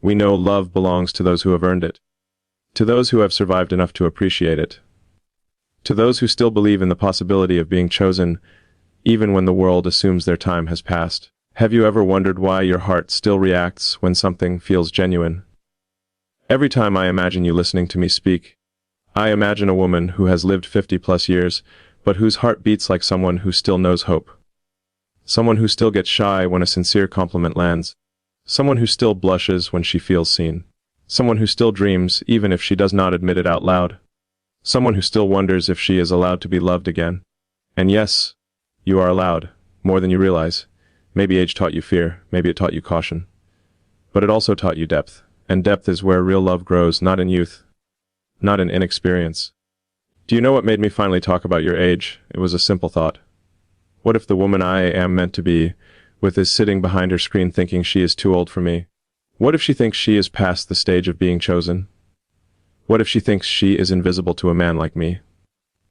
We know love belongs to those who have earned it, to those who have survived enough to appreciate it, to those who still believe in the possibility of being chosen, even when the world assumes their time has passed. Have you ever wondered why your heart still reacts when something feels genuine? Every time I imagine you listening to me speak, I imagine a woman who has lived 50+ years, but whose heart beats like someone who still knows hope. Someone who still gets shy when a sincere compliment lands. Someone who still blushes when she feels seen. Someone who still dreams even if she does not admit it out loud. Someone who still wonders if she is allowed to be loved again. And yes, you are allowed, more than you realize. Maybe age taught you fear, maybe it taught you caution. But it also taught you depth, and depth is where real love grows, not in youth, not in inexperience. Do you know what made me finally talk about your age? It was a simple thought. What if the woman I am meant to be with is sitting behind her screen thinking she is too old for me? What if she thinks she is past the stage of being chosen? What if she thinks she is invisible to a man like me?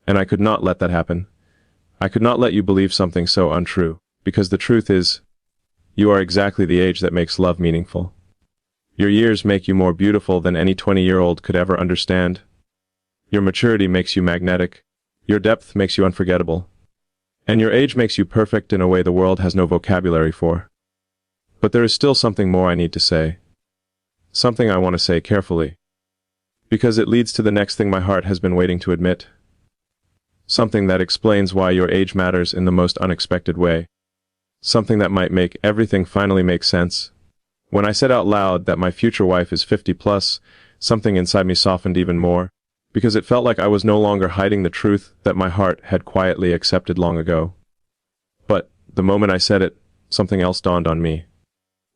And I could not let that happen. I could not let you believe something so untrue, because the truth is, you are exactly the age that makes love meaningful. Your years make you more beautiful than any 20-year-old could ever understand. Your maturity makes you magnetic. Your depth makes you unforgettable. And your age makes you perfect in a way the world has no vocabulary for. But there is still something more I need to say. Something I want to say carefully. Because it leads to the next thing my heart has been waiting to admit. Something that explains why your age matters in the most unexpected way. Something that might make everything finally make sense. When I said out loud that my future wife is 50+, something inside me softened even more, because it felt like I was no longer hiding the truth that my heart had quietly accepted long ago. But the moment I said it, something else dawned on me.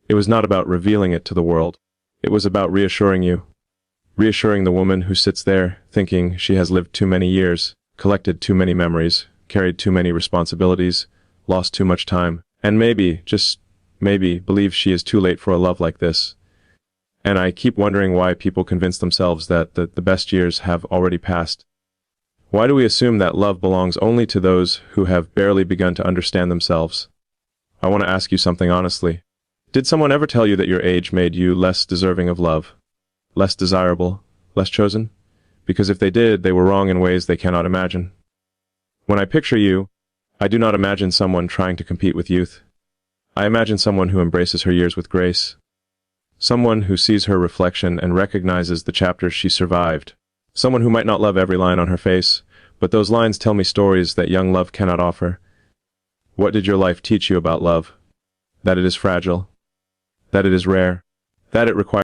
It was not about revealing it to the world. It was about reassuring you. Reassuring the woman who sits there, thinking she has lived too many years, collected too many memories, carried too many responsibilities, lost too much time, and maybe, just maybe, believes she is too late for a love like this. And I keep wondering why people convince themselves that the best years have already passed. Why do we assume that love belongs only to those who have barely begun to understand themselves? I want to ask you something honestly. Did someone ever tell you that your age made you less deserving of love? Less desirable? Less chosen? Because if they did, they were wrong in ways they cannot imagine. When I picture you, I do not imagine someone trying to compete with youth. I imagine someone who embraces her years with grace. Someone who sees her reflection and recognizes the chapters she survived. Someone who might not love every line on her face, but those lines tell me stories that young love cannot offer. What did your life teach you about love? That it is fragile. That it is rare. That it requires